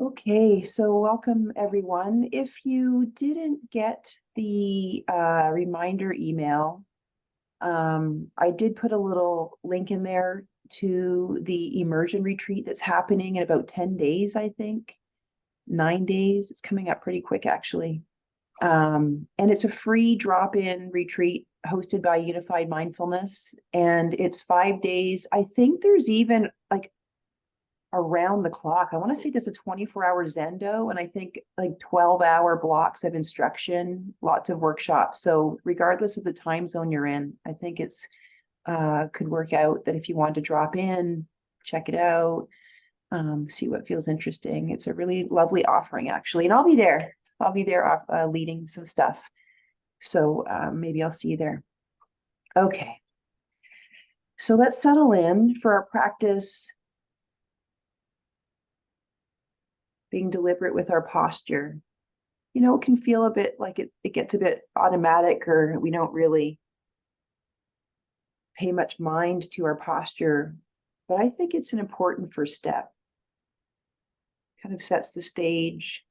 Okay, so welcome everyone. If you didn't get the reminder email, I did put a little link in there to the immersion retreat that's happening in about 10 days, I think. 9 days. It's coming up pretty quick, actually. And it's a free drop-in retreat hosted by Unified Mindfulness, and it's 5 days. I think there's even like around the clock. I want to say there's a 24-hour Zendo, and I think like 12-hour blocks of instruction, lots of workshops. So regardless of the time zone you're in, I think it's could work out that if you want to drop in, check it out, see what feels interesting. It's a really lovely offering, actually, and I'll be there. I'll be there leading some stuff. So maybe I'll see you there. Okay. So let's settle in for our practice, being deliberate with our posture. You know, it can feel a bit like it gets a bit automatic, or we don't really pay much mind to our posture. But I think it's an important first step. Kind of sets the stage.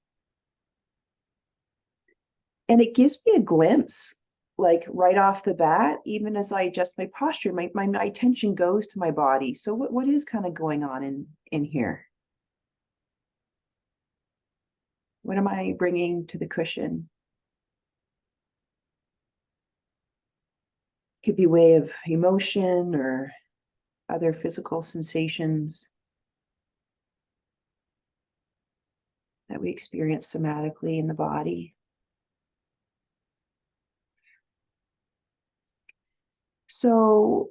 And it gives me a glimpse, like right off the bat, even as I adjust my posture, my attention goes to my body. So what is kind of going on in here? What am I bringing to the cushion? Could be a way of emotion or other physical sensations that we experience somatically in the body. So,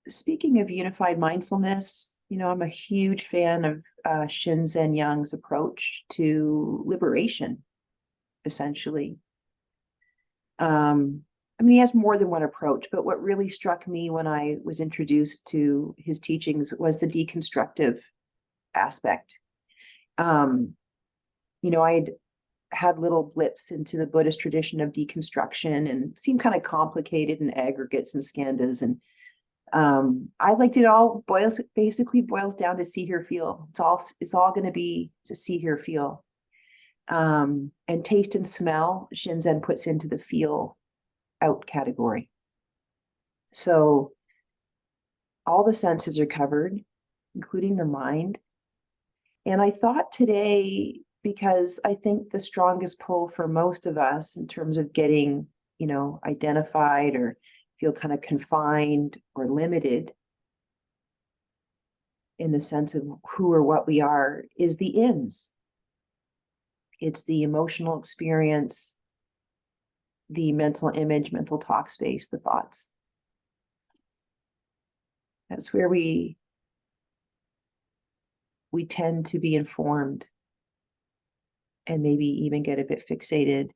speaking of unified mindfulness, you know, I'm a huge fan of Shinzen Young's approach to liberation, essentially. I mean, he has more than one approach, but what really struck me when I was introduced to his teachings was the deconstructive aspect. You know, I'd had little blips into the Buddhist tradition of deconstruction and it seemed kind of complicated and aggregates and skandhas. And I liked it all basically boils down to see, hear, feel. It's all going to be to see, hear, feel. And taste and smell, Shinzen puts into the feel out category. So all the senses are covered, including the mind. And I thought today, because I think the strongest pull for most of us in terms of getting, you know, identified or feel kind of confined or limited in the sense of who or what we are is the ins. It's the emotional experience, the mental image, mental talk space, the thoughts. That's where we tend to be informed and maybe even get a bit fixated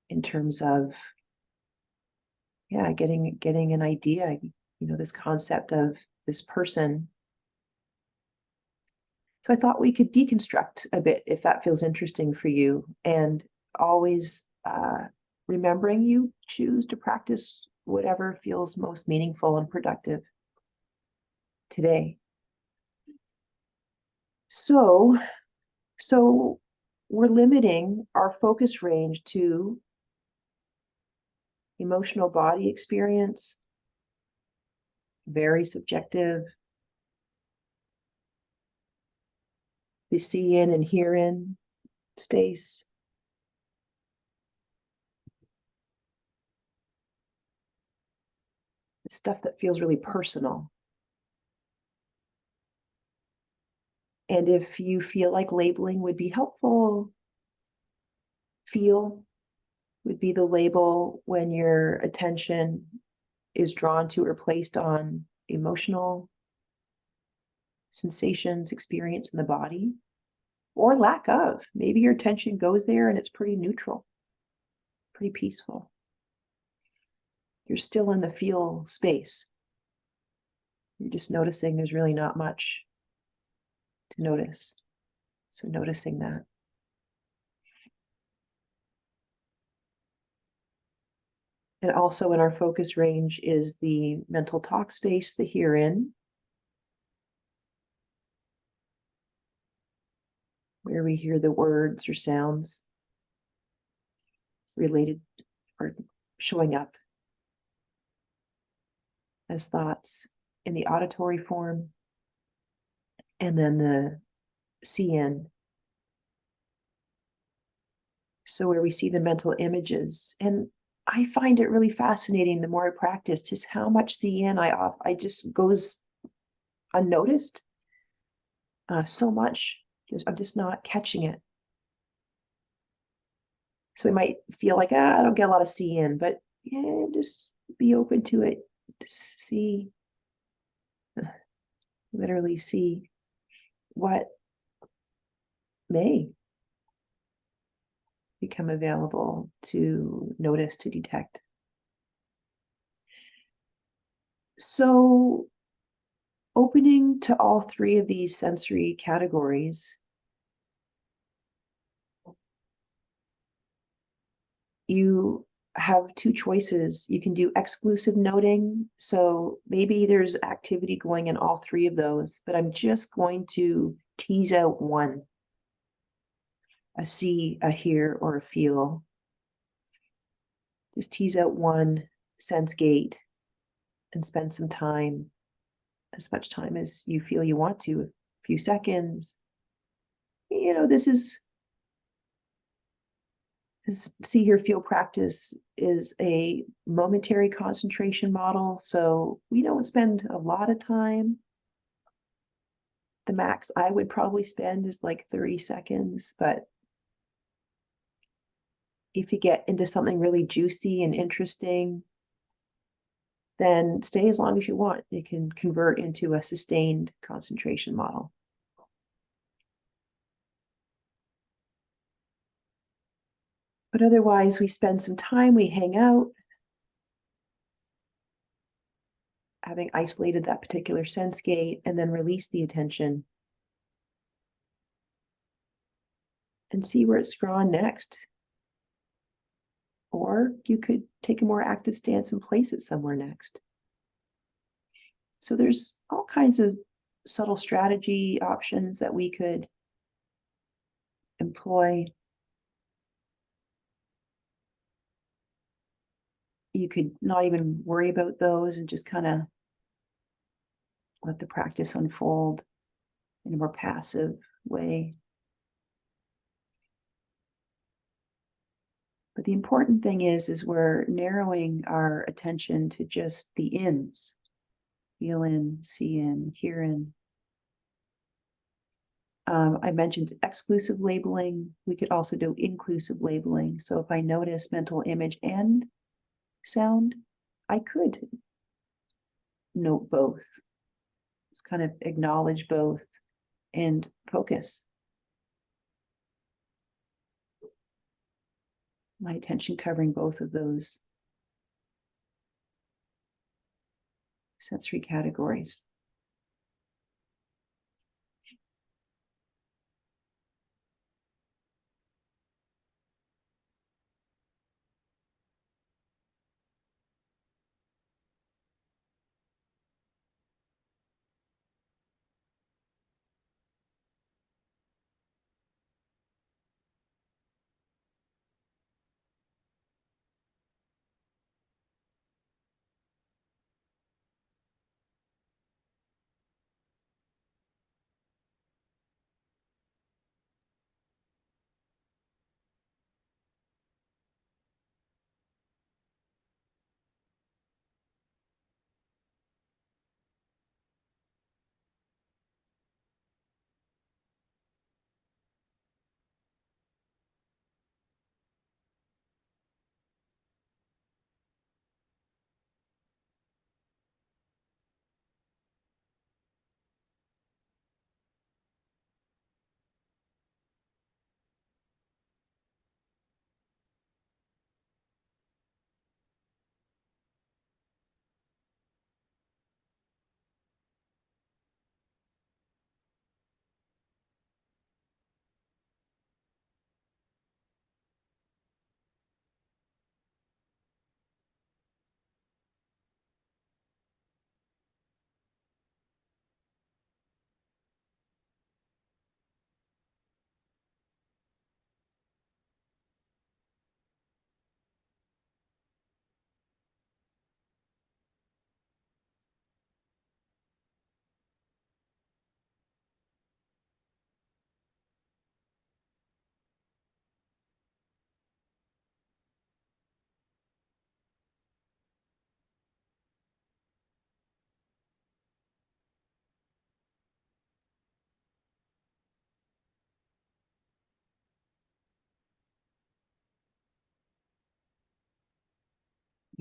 in terms of, yeah, getting an idea, you know, this concept of this person. So I thought we could deconstruct a bit if that feels interesting for you, and always remembering you choose to practice whatever feels most meaningful and productive today. So we're limiting our focus range to emotional body experience, very subjective, the see in and hear in space. The stuff that feels really personal. And if you feel like labeling would be helpful, feel would be the label when your attention is drawn to or placed on emotional sensations, experience in the body, or lack of. Maybe your attention goes there and it's pretty neutral, pretty peaceful. You're still in the feel space. You're just noticing there's really not much to notice. So noticing that. And also in our focus range is the mental talk space, the herein. where we hear the words or sounds related or showing up as thoughts in the auditory form, and then the CN. So where we see the mental images. And I find it really fascinating the more I practice, just how much CN I just goes unnoticed. So much. I'm just not catching it. So we might feel like, I don't get a lot of CN, but yeah, just be open to it. Just see, literally see what may become available to notice, to detect. So opening to all three of these sensory categories, you have two choices. You can do exclusive noting. So maybe there's activity going in all three of those, but I'm just going to tease out one, a see, a hear, or a feel. Just tease out one sense gate and spend some time, as much time as you feel you want to, a few seconds. This see, hear, feel practice is a momentary concentration model. So we don't spend a lot of time. The max I would probably spend is like 30 seconds, but if you get into something really juicy and interesting, then stay as long as you want. You can convert into a sustained concentration model. But otherwise, we spend some time, we hang out, having isolated that particular sense gate, and then release the attention and see where it's drawn next. Or you could take a more active stance and place it somewhere next. So there's all kinds of subtle strategy options that we could employ. You could not even worry about those and just kind of let the practice unfold in a more passive way. But the important thing is we're narrowing our attention to just the ins. Feel in, see in, hear in. I mentioned exclusive labeling. We could also do inclusive labeling. So if I notice mental image and sound, I could note both. Just kind of acknowledge both and focus my attention covering both of those sensory categories.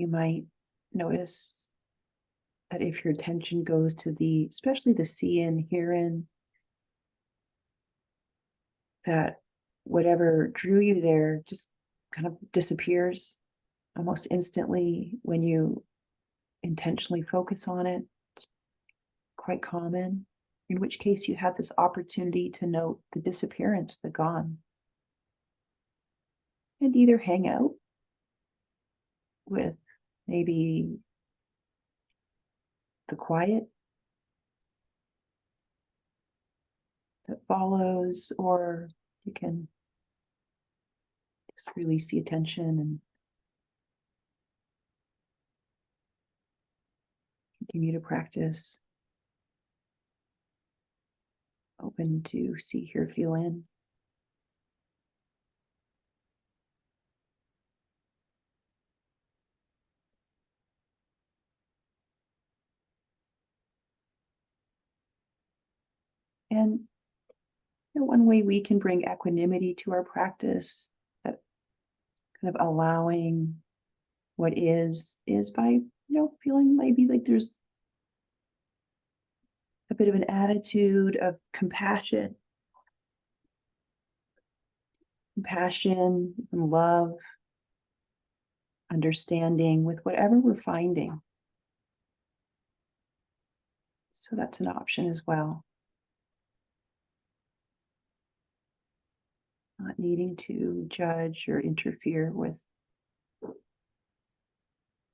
You might notice that if your attention goes to especially the see in, hear in, that whatever drew you there just kind of disappears almost instantly when you intentionally focus on it. It's quite common, in which case you have this opportunity to note the disappearance, the gone, and either hang out with maybe the quiet that follows, or you can just release the attention and continue to practice, open to see, hear, feel in. And one way we can bring equanimity to our practice, that kind of allowing what is by, feeling maybe like there's a bit of an attitude of compassion and love, understanding with whatever we're finding. So that's an option as well. Not needing to judge or interfere with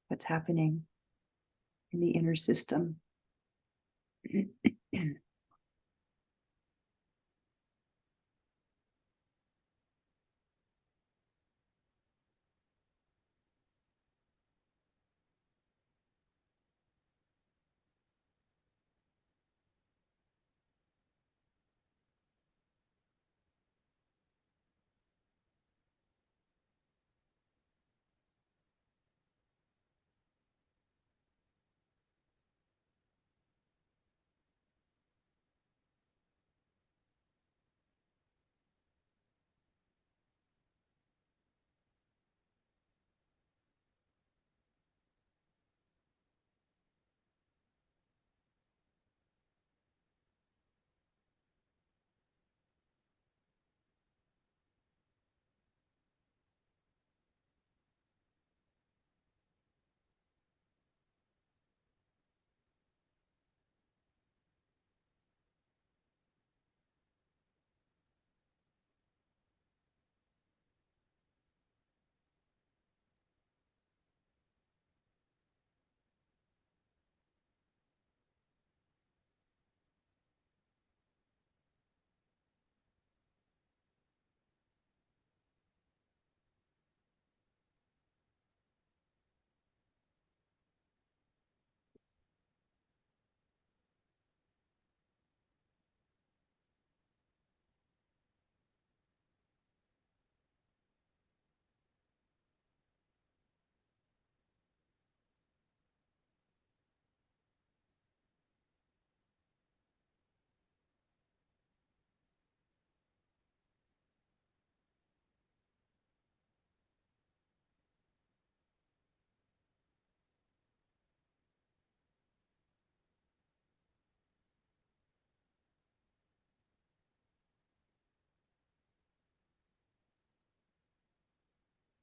what's happening in the inner system.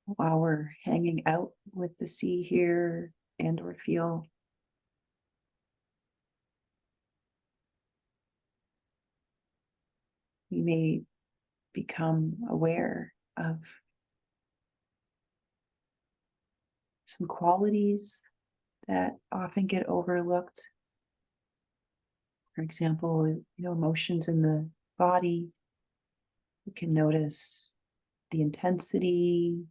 While we're hanging out with the see, hear, and or feel, we may become aware of some qualities that often get overlooked. For example, emotions in the body. You can notice the intensity,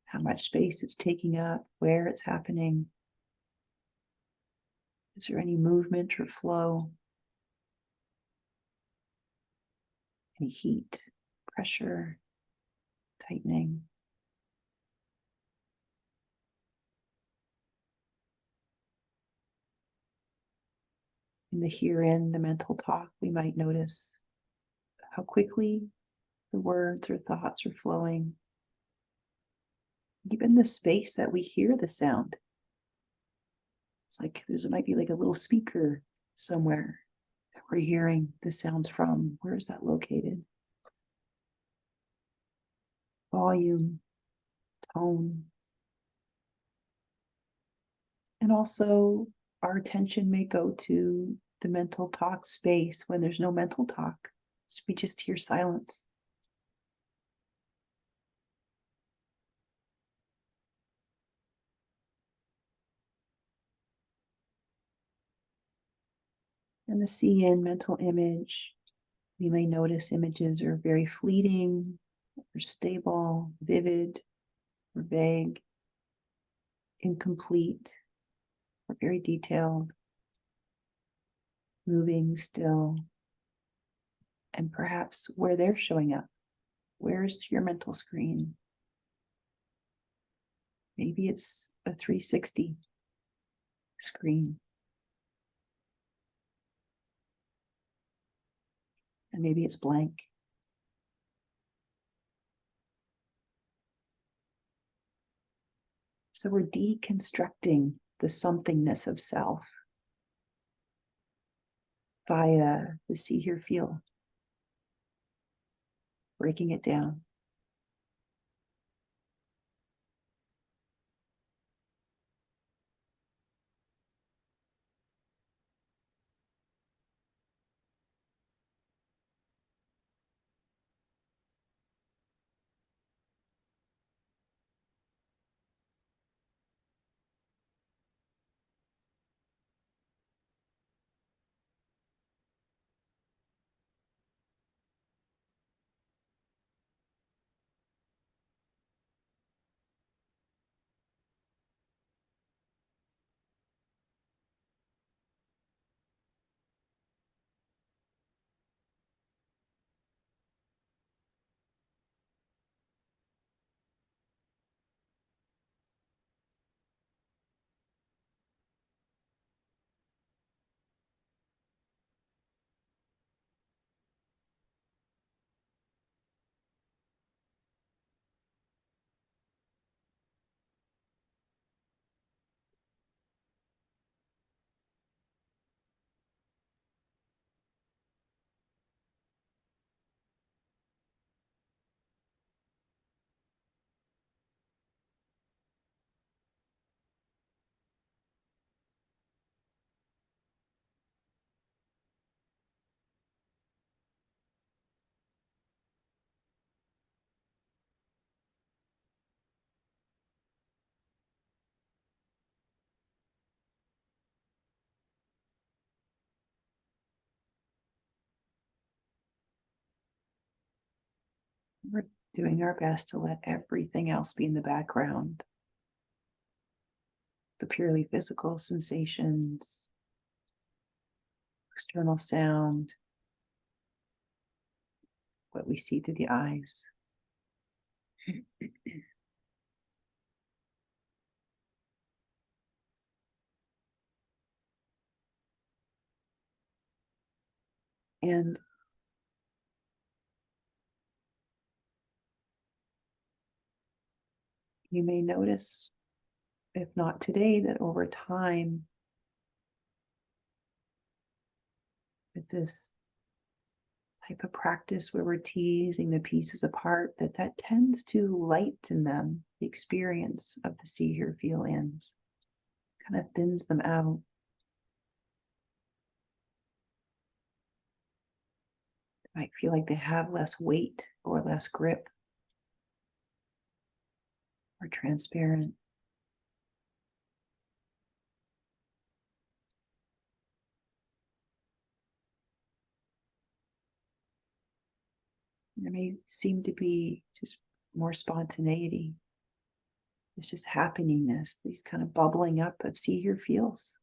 how much space it's taking up, where it's happening. Is there any movement or flow? Any heat, pressure, tightening? In the here in, the mental talk, we might notice how quickly the words or thoughts are flowing, even the space that we hear the sound. It's like might be like a little speaker somewhere that we're hearing the sounds from. Where is that located? Volume, tone. And also, our attention may go to the mental talk space when there's no mental talk. So we just hear silence. And the see-in mental image, you may notice images are very fleeting, or stable, vivid, or vague, incomplete, or very detailed, moving still, and perhaps where they're showing up. Where's your mental screen? Maybe it's a 360 screen. And maybe it's blank. So we're deconstructing the somethingness of self via the see, hear, feel, breaking it down. We're doing our best to let everything else be in the background. The purely physical sensations, external sound, what we see through the eyes. And you may notice, if not today, that over time, with this type of practice where we're teasing the pieces apart, that tends to lighten them, the experience of the see, hear, feel ends, kind of thins them out. They might feel like they have less weight or less grip or transparent. There may seem to be just more spontaneity. It's just happeningness, these kind of bubbling up of see, hear, feels.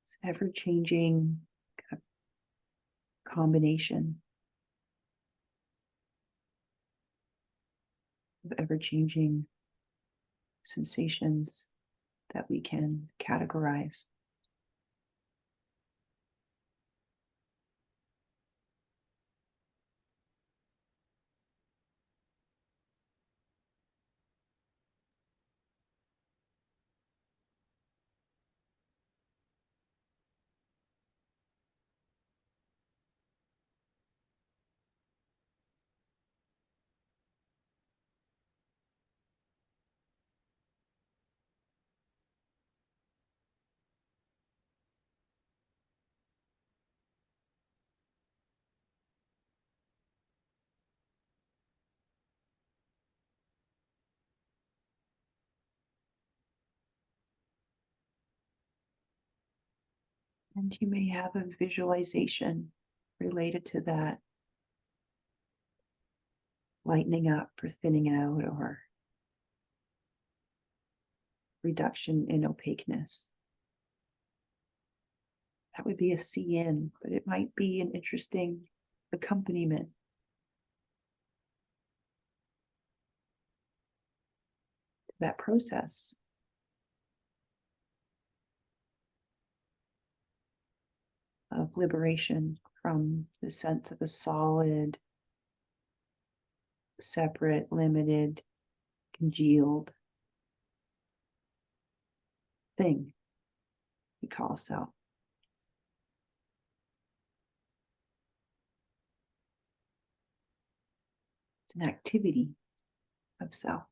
It's ever-changing kind of combination of ever-changing sensations that we can categorize. And you may have a visualization related to that, lightening up or thinning out or reduction in opaqueness. That would be a CN, but it might be an interesting accompaniment to that process. Of liberation from the sense of a solid, separate, limited, congealed thing we call self. It's an activity of self.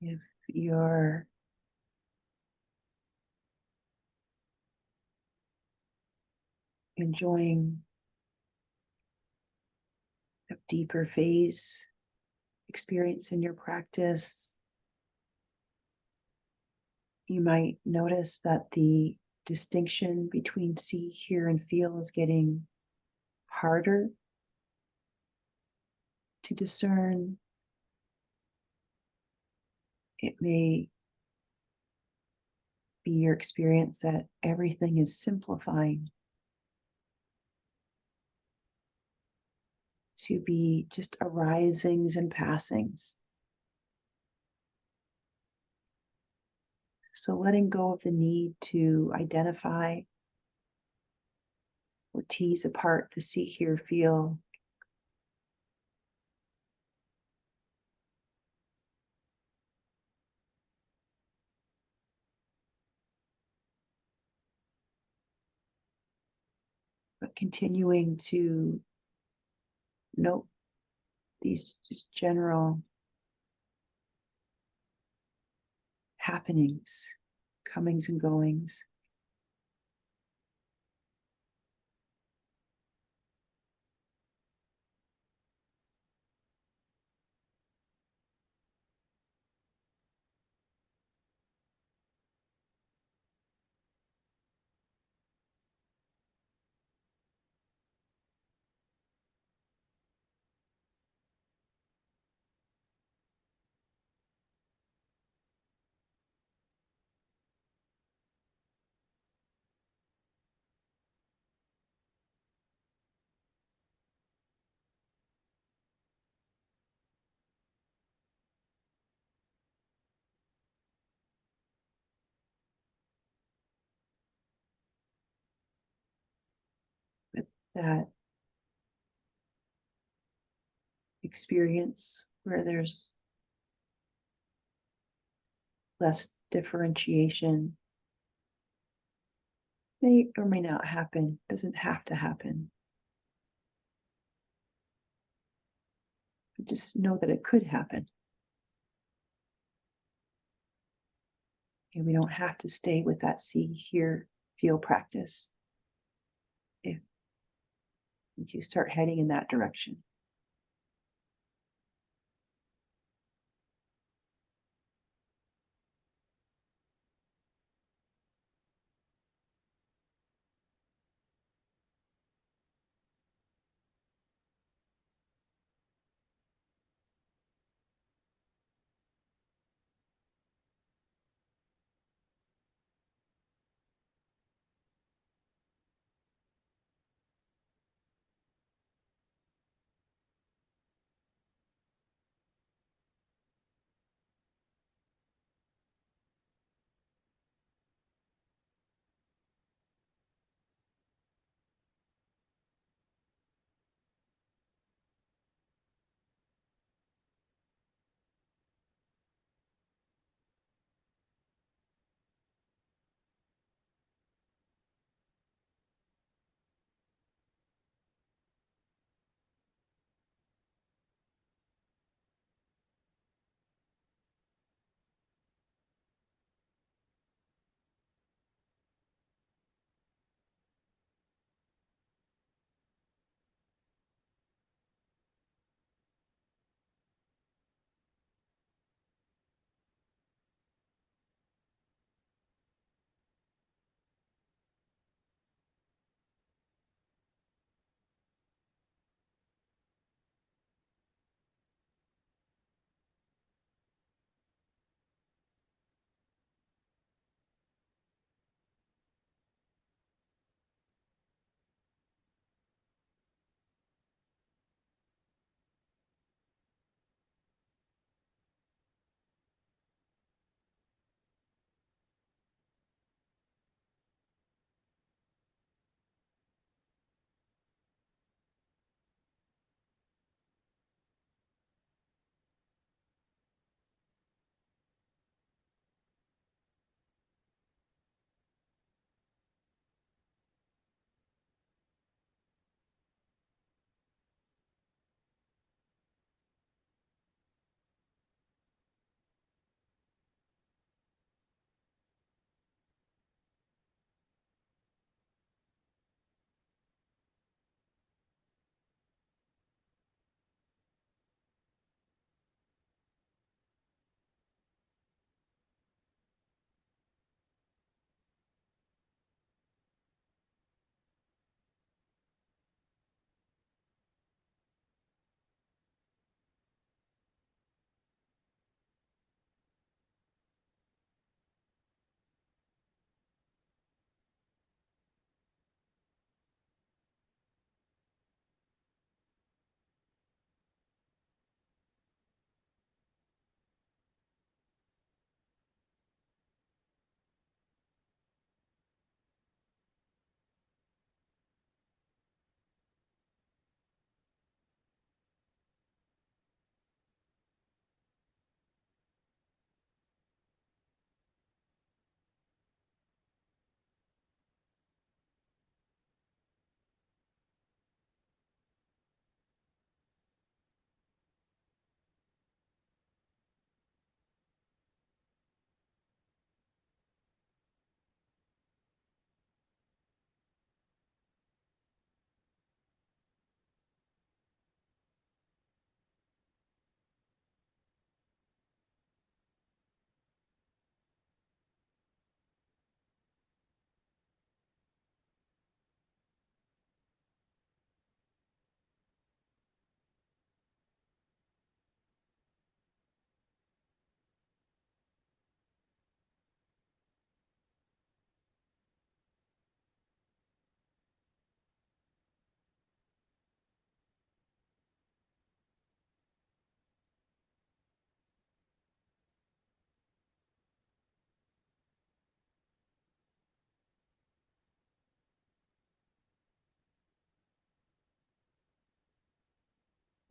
If you're enjoying a deeper phase experience in your practice, you might notice that the distinction between see, hear, and feel is getting harder to discern. It may be your experience that everything is simplifying to be just arisings and passings. So letting go of the need to identify or tease apart the see, hear, feel, but continuing to note these just general happenings, comings and goings. With that experience where there's less differentiation, may or may not happen, doesn't have to happen. But just know that it could happen. And we don't have to stay with that see, hear, feel practice if you start heading in that direction.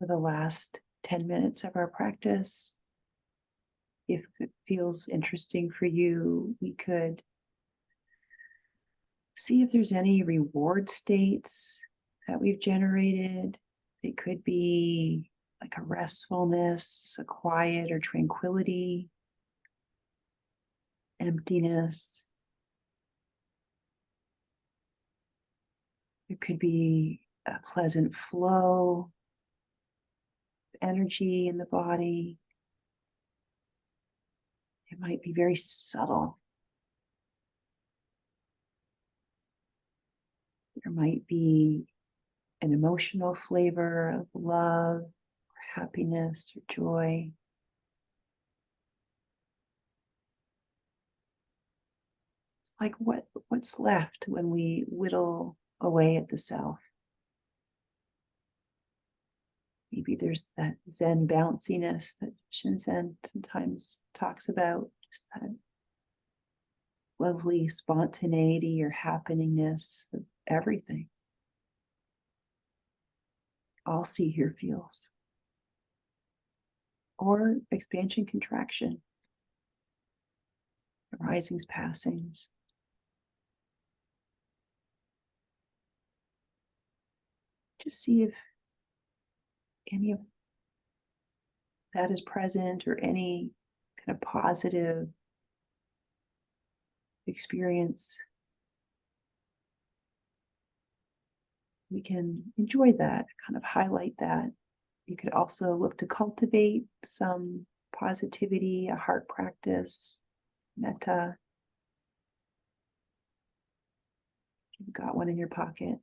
for the last 10 minutes of our practice. If it feels interesting for you, we could see if there's any reward states that we've generated. It could be like a restfulness, a quiet or tranquility, emptiness. It could be a pleasant flow, energy in the body. It might be very subtle. There might be an emotional flavor of love, or happiness, or joy. It's like what's left when we whittle away at the self. Maybe there's that Zen bounciness that Shinzen sometimes talks about, just that lovely spontaneity or happeningness of everything. All see, hear, feels. Or expansion, contraction, arisings, passings. Just see if any of that is present or any kind of positive experience. We can enjoy that, kind of highlight that. You could also look to cultivate some positivity, a heart practice, metta. You've got one in your pocket.